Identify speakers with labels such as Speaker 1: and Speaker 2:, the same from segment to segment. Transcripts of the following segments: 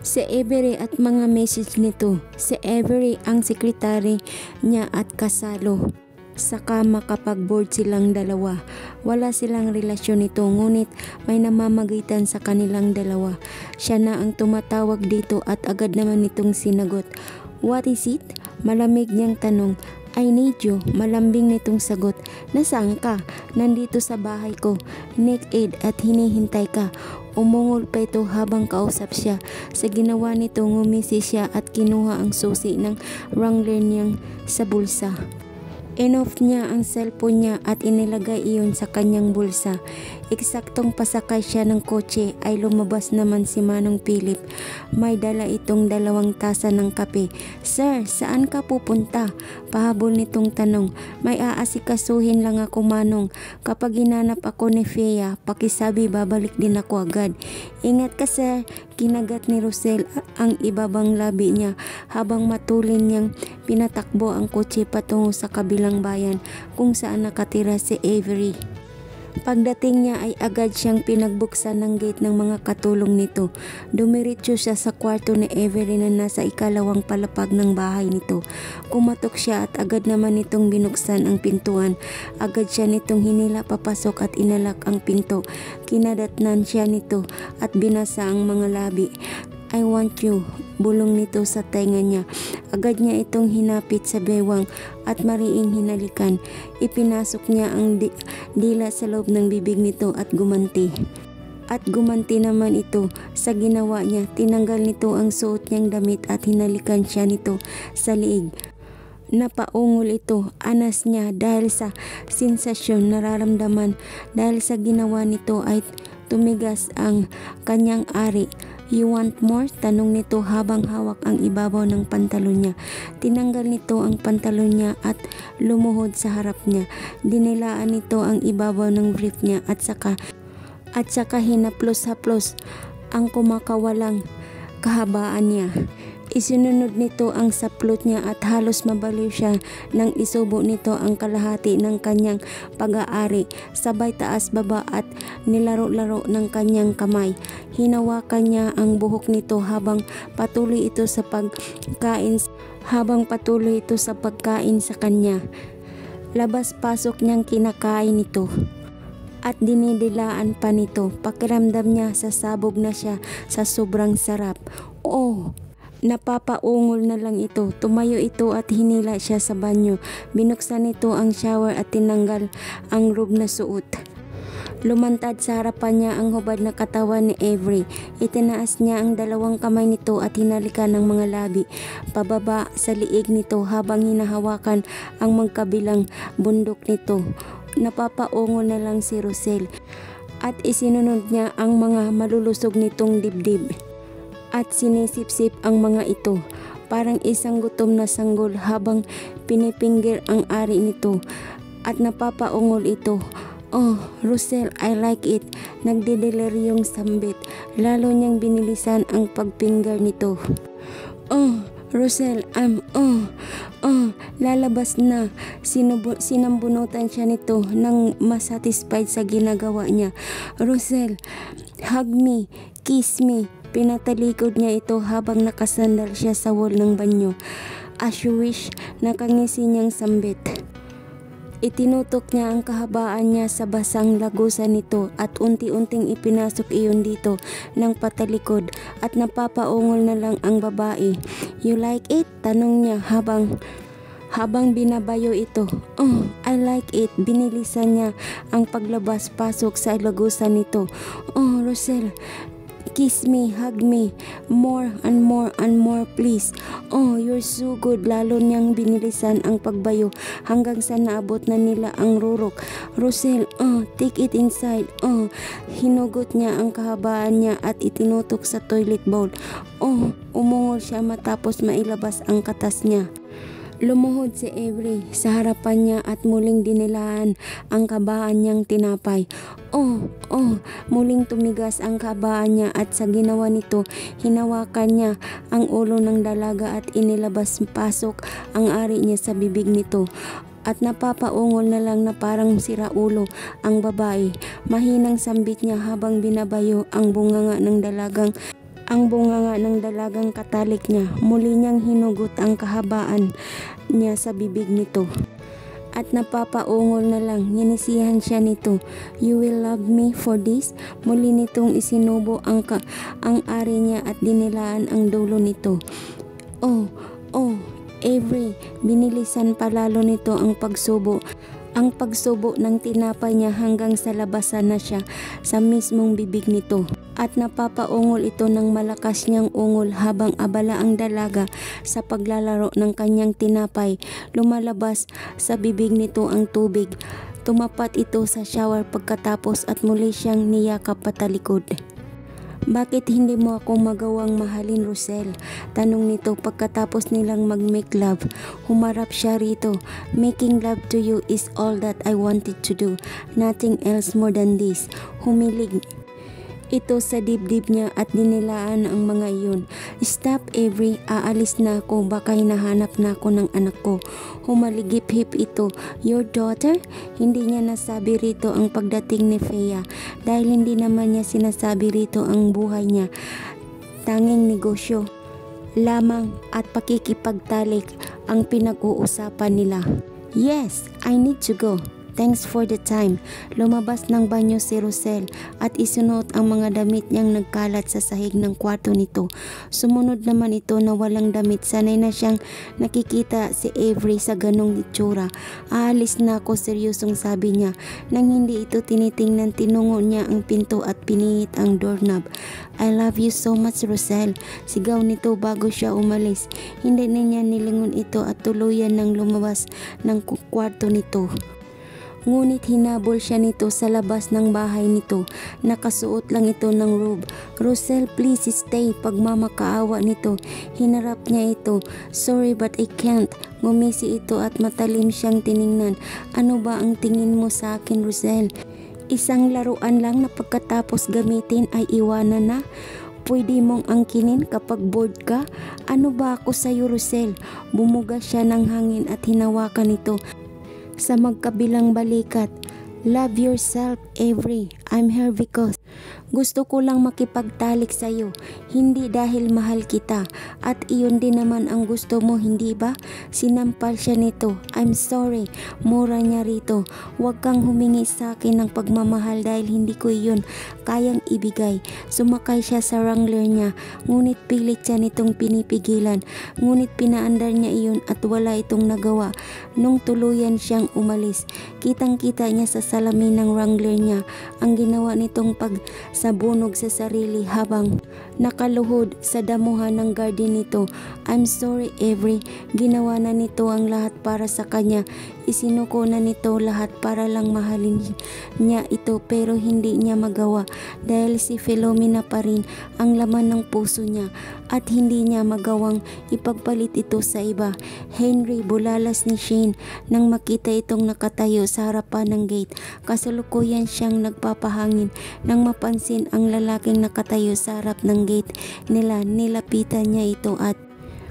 Speaker 1: Si Avery at mga message nito. Si Avery ang sekretary niya at kasalo. Saka makapag-board silang dalawa. Wala silang relasyon nito ngunit may namamagitan sa kanilang dalawa. Siya na ang tumatawag dito at agad naman nitong sinagot. What is it? Malamig niyang tanong. I need you. Malambing nitong sagot. Nasaan ka? Nandito sa bahay ko. Naked at hinihintay ka. Umungol pa ito habang kausap siya. Sa ginawa nito ngumisi siya at kinuha ang susi ng Wrangler niyang sa bulsa. In-off niya ang cellphone niya at inilagay iyon sa kanyang bulsa. Eksaktong pasakay siya ng kotse ay lumabas naman si Manong Philip. May dala itong 2 tasa ng kape. Sir, saan ka pupunta? Pahabol nitong tanong. May aasikasuhin lang ako, Manong. Kapag hinanap ako ni Fea, pakisabi babalik din ako agad. Ingat ka, sir. Kinagat ni Rosel ang ibabang labi niya habang matulin niyang pinatakbo ang kotse patungo sa kabilang bayan kung saan nakatira si Avery. Pagdating niya ay agad siyang pinagbuksan ng gate ng mga katulong nito. Dumiretso siya sa kwarto ni Avery na nasa ikalawang palapag ng bahay nito. Kumatok siya at agad naman nitong binuksan ang pintuan. Agad siya nitong hinila papasok at inalak ang pinto. Kinadatnan siya nito at binasa ang mga labi. I want you, bulong nito sa tenga niya. Agad niya itong hinapit sa bewang at mariing hinalikan. Ipinasok niya ang dila sa loob ng bibig nito at gumanti. At gumanti naman ito sa ginawa niya. Tinanggal nito ang suot niyang damit at hinalikan siya nito sa liig. Napaungol ito, anas niya dahil sa sensasyon nararamdaman. Dahil sa ginawa nito ay tumigas ang kanyang ari. You want more? Tanong nito habang hawak ang ibabaw ng pantalon niya. Tinanggal nito ang pantalon niya at lumuhod sa harap niya. Dinilaan nito ang ibabaw ng brief niya at saka hinaplos-haplos ang kumakawalang kahabaan niya. Isinunod nito ang saplot niya at halos mabaliw siya nang isubo nito ang kalahati ng kanyang pag-aari. Sabay taas baba at nilaro-laro ng kanyang kamay. Hinawakan niya ang buhok nito habang patuloy ito sa pagkain sa kanya. Labas-pasok niyang kinakain ito at dinidilaan pa nito. Pakiramdam niya sasabog na siya sa sobrang sarap. Oh! Napapaungol na lang ito. Tumayo ito at hinila siya sa banyo. Binuksan nito ang shower at tinanggal ang robe na suot. Lumantad sa harapan niya ang hubad na katawan ni Avery. Itinaas niya ang 2 kamay nito at hinalikan ng mga labi pababa sa liig nito habang hinahawakan ang magkabilang bundok nito. Napapaungol na lang si Rosel at isinunod niya ang mga malulusog nitong dibdib. At sinisip-sip ang mga ito. Parang isang gutom na sanggol habang pinipinggir ang ari nito. At napapaungol ito. Oh, Rosel, I like it. Nagdideleryong sambit. Lalo niyang binilisan ang pagpinggar nito. Oh, Rosel, lalabas na. Sinambunutan siya nito nang masatisfied sa ginagawa niya. Rosel, hug me, kiss me. Pinatalikod niya ito habang nakasandal siya sa wall ng banyo. As you wish, nakangisi niyang sambit. Itinutok niya ang kahabaan niya sa basang lagusan nito at unti-unting ipinasok iyon dito ng patalikod at napapaungol na lang ang babae. You like it? Tanong niya habang binabayo ito. Oh, I like it. Binilisan niya ang paglabas-pasok sa lagusan nito. Oh, Rosel, kiss me, hug me, more and more and more please. Oh, you're so good. Lalo niyang binilisan ang pagbayo hanggang sa naabot na nila ang rurok. Rosel, take it inside. Hinugot niya ang kahabaan niya at itinutok sa toilet bowl. Umungol siya matapos mailabas ang katas niya. Lumuhod si Avery sa harapan niya at muling dinilaan ang kabaan niyang tinapay. Muling tumigas ang kabaan niya at sa ginawa nito, hinawakan niya ang ulo ng dalaga at inilabas-pasok ang ari niya sa bibig nito. At napapaungol na lang na parang siraulo ang babae. Mahinang sambit niya habang binabayo ang bunganga ng dalagang ang bunganga ng dalagang katalik niya. Muli niyang hinugot ang kahabaan niya sa bibig nito. At napapaungol na lang, nginisihan siya nito. You will love me for this? Muli nitong isinubo ang ari niya at dinilaan ang dulo nito. Oh, Avery, binilisan palalo nito ang pagsubo. Ang pagsubo ng tinapay niya hanggang sa labasan na siya sa mismong bibig nito. At napapaungol ito ng malakas niyang ungol habang abala ang dalaga sa paglalaro ng kanyang tinapay. Lumalabas sa bibig nito ang tubig. Tumapat ito sa shower pagkatapos at muli siyang niyakap patalikod. Bakit hindi mo ako magawang mahalin, Rosel? Tanong nito pagkatapos nilang mag-make love. Humarap siya rito. Making love to you is all that I wanted to do. Nothing else more than this. Humilig ito sa dibdib niya at dinilaan ang mga iyon. Stop, Avery, aalis na ako, baka hinahanap na ako ng anak ko. Humaligip-hip ito. Your daughter? Hindi niya nasabi rito ang pagdating ni Fea dahil hindi naman niya sinasabi rito ang buhay niya. Tanging negosyo lamang at pakikipagtalik ang pinag-uusapan nila. Yes, I need to go. Thanks for the time. Lumabas ng banyo si Rosel at isunuot ang mga damit niyang nagkalat sa sahig ng kwarto nito. Sumunod naman ito na walang damit. Sanay na siyang nakikita si Avery sa ganong itsura. Aalis na ako, seryosong sabi niya. Nang hindi ito tinitingnan, tinungo niya ang pinto at pinihit ang doorknob. I love you so much, Rosel. Sigaw nito bago siya umalis. Hindi na niya nilingon ito at tuluyan nang lumabas ng kwarto nito. Ngunit hinabol siya nito sa labas ng bahay nito. Nakasuot lang ito ng robe. Rosel, please stay. Pagmamakaawa nito, hinarap niya ito. Sorry but I can't. Ngumisi ito at matalim siyang tiningnan. Ano ba ang tingin mo sa akin, Rosel? Isang laruan lang na pagkatapos gamitin ay iwanan na? Pwede mong angkinin kapag bored ka? Ano ba ako sa'yo, Rosel? Bumuga siya ng hangin at hinawakan ito sa magkabilang balikat. Love yourself, Avery. I'm here because gusto ko lang makipagtalik sa'yo. Hindi dahil mahal kita. At iyon din naman ang gusto mo, hindi ba? Sinampal siya nito. I'm sorry. Mura niya rito. Huwag kang humingi sa akin ng pagmamahal dahil hindi ko iyon kayang ibigay. Sumakay siya sa Wrangler niya. Ngunit pilit siya nitong pinipigilan. Ngunit pinaandar niya iyon at wala itong nagawa. Nung tuluyan siyang umalis, kitang-kita niya sa salamin ng Wrangler niya ang ginawa nitong pagsabunog sa sarili habang nakaluhod sa damuhan ng garden nito. I'm sorry, Avery. Ginawa na nito ang lahat para sa kanya. Isinuko na nito lahat para lang mahalin niya ito pero hindi niya magawa dahil si Philomena pa rin ang laman ng puso niya at hindi niya magawang ipagpalit ito sa iba. Henry, bulalas ni Shane nang makita itong nakatayo sa harapan ng gate. Kasalukuyan siyang nagpapahangin nang mapansin ang lalaking nakatayo sa harap ng gate nila. Nilapitan niya ito at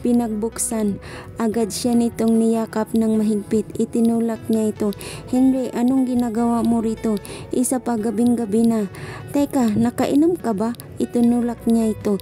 Speaker 1: pinagbuksan. Agad siya nitong niyakap ng mahigpit. Itinulak niya ito. Henry, anong ginagawa mo rito? Isa pa, gabing-gabi na. Teka, nakainom ka ba? Itinulak niya ito.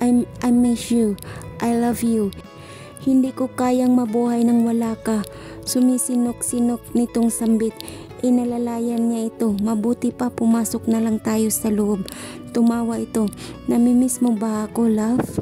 Speaker 1: I miss you. I love you. Hindi ko kayang mabuhay nang wala ka. Sumisinok-sinok nitong sambit. Inalalayan niya ito. Mabuti pa pumasok na lang tayo sa loob. Tumawa ito. Namimiss mo ba ako, love?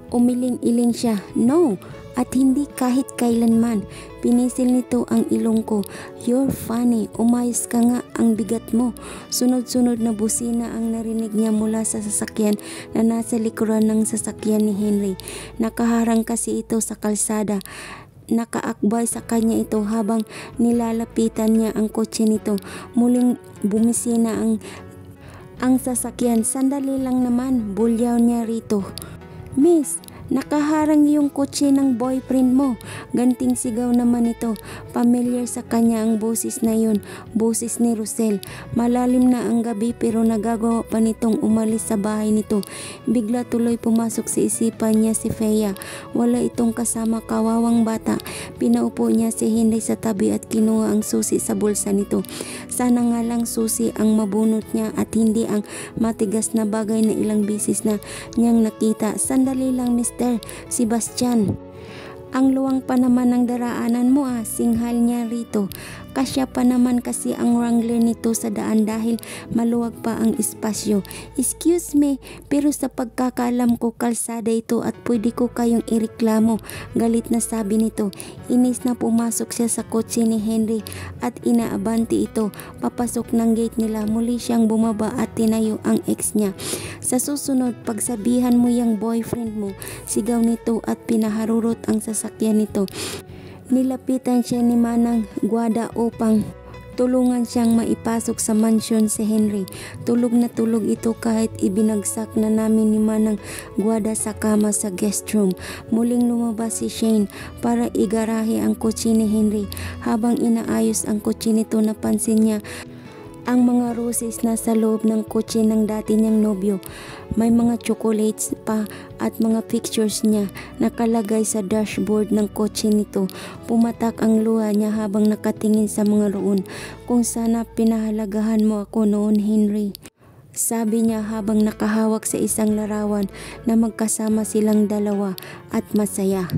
Speaker 1: Umiling-iling siya. No, at hindi kahit kailanman. Pinisil nito ang ilong ko. You're funny. Umayos ka nga, ang bigat mo. Sunod-sunod na busina ang narinig niya mula sa sasakyan na nasa likuran ng sasakyan ni Henry. Nakaharang kasi ito sa kalsada. Nakaakbay sa kanya ito habang nilalapitan niya ang kotse nito. Muling bumisina ang sasakyan. Sandali lang naman, bulyaw niya rito. Miss, Nakaharang yung kotse ng boyfriend mo. Ganting sigaw naman ito. Familiar sa kanya ang boses na yun. Boses ni Rosel. Malalim na ang gabi pero nagagawa pa nitong umalis sa bahay nito. Bigla tuloy pumasok sa isipan niya si Fea. Wala itong kasama, kawawang bata. Pinaupo niya si Henry sa tabi at kinuha ang susi sa bulsa nito. Sana nga lang susi ang mabunot niya at hindi ang matigas na bagay na ilang bisis na niyang nakita. Sandali lang, Mr. Sebastian. Ang luwang pa naman ng daraanan mo singhal niya rito. Kasya pa naman kasi ang wrangler nito sa daan dahil maluwag pa ang espasyo. Excuse me, pero sa pagkakaalam ko kalsada ito at pwede ko kayong ireklamo. Galit na sabi nito. Inis na pumasok siya sa kotse ni Henry at inaabante ito. Papasok ng gate nila, muli siyang bumaba at tinayo ang ex niya. Sa susunod, pagsabihan mo yung boyfriend mo, sigaw nito at pinaharurot ang sasakyan nito. Nilapitan siya ni Manang Guada upang tulungan siyang maipasok sa mansyon si Henry. Tulog na tulog ito kahit ibinagsak na namin ni Manang Guada sa kama sa guest room. Muling lumabas si Shane para igarahe ang kotse ni Henry. Habang inaayos ang kotse nito, napansin niya ang mga roses na sa loob ng kotse ng dati niyang nobyo. May mga chocolates pa at mga pictures niya nakalagay sa dashboard ng kotse nito. Pumatak ang luha niya habang nakatingin sa mga roon. Kung sana pinahalagahan mo ako noon, Henry, sabi niya habang nakahawak sa isang larawan na magkasama silang dalawa at masaya.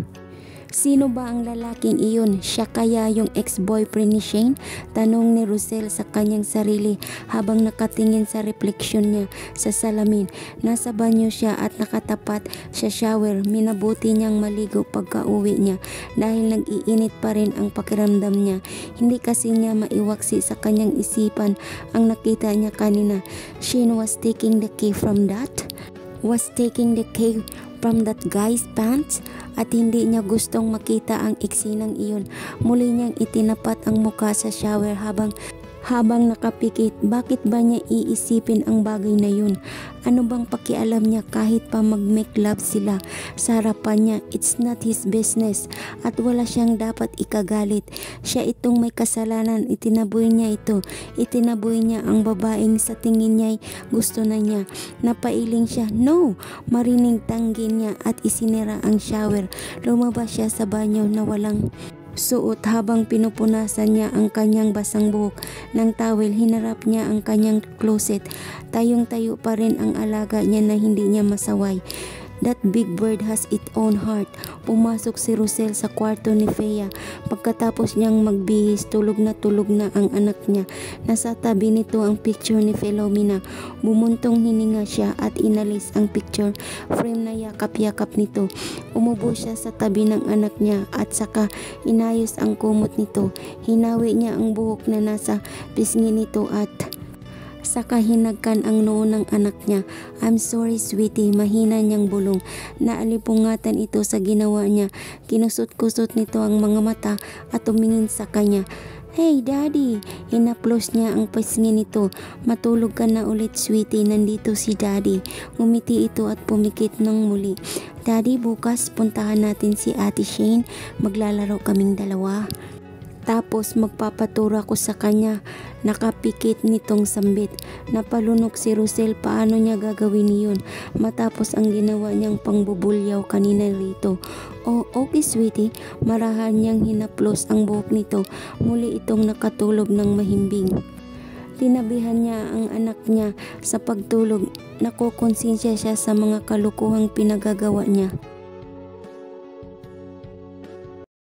Speaker 1: Sino ba ang lalaking iyon? Siya kaya yung ex-boyfriend ni Shane? Tanong ni Rosel sa kanyang sarili habang nakatingin sa refleksyon niya sa salamin. Nasa banyo siya at nakatapat sa shower. Minabuti niyang maligo pagka-uwi niya dahil nag-iinit pa rin ang pakiramdam niya. Hindi kasi niya maiwaksi sa kanyang isipan ang nakita niya kanina. Shane was taking the key from that? Was taking the key from that guy's pants? At hindi niya gustong makita ang eksinang iyon. Muli niyang itinapat ang muka sa shower habang nakapikit. Bakit ba niya iisipin ang bagay na yun? Ano bang pakialam niya kahit pa mag-make love sila sa harapan niya? It's not his business at wala siyang dapat ikagalit. Siya itong may kasalanan. Itinaboy niya ito. Itinaboy niya ang babaeng sa tingin niya gusto na niya. Napailing siya. No! Marining tanggi niya at isinira ang shower. Lumabas siya sa banyo na walang suot habang pinupunasan niya ang kanyang basang buhok ng towel. Hinarap niya ang kanyang closet. Tayong-tayo pa rin ang alaga niya na hindi niya masaway. That big bird has its own heart. Pumasok si Rosel sa kwarto ni Fea. Pagkatapos niyang magbihis, tulog na ang anak niya. Nasa tabi nito ang picture ni Philomena. Bumuntong hininga siya at inalis ang picture frame na yakap-yakap nito. Umubo siya sa tabi ng anak niya at saka inayos ang kumot nito. Hinawi niya ang buhok na nasa pisngi nito at saka hinagkan ang noo ng anak niya. I'm sorry sweetie, mahina niyang bulong. Naalipungatan ito sa ginawa niya. Kinusot-kusot nito ang mga mata at tumingin sa kanya. Hey daddy, hinaplos niya ang pisngi nito. Matulog ka na ulit sweetie, nandito si daddy. Ngumiti ito at pumikit ng muli. Daddy, bukas puntahan natin si Ate Shane. Maglalaro kaming dalawa. Tapos magpapatura ko sa kanya. Nakapikit nitong sambit. Napalunok si Rosel paano niya gagawin iyon matapos ang ginawa niyang pangbubulyaw kanina rito. Oh, okay sweetie. Marahan niyang hinaplos ang buhok nito. Muli itong nakatulog ng mahimbing. Tinabihan niya ang anak niya sa pagtulog. Nakokonsensya siya sa mga kalukuhang pinagagawa niya.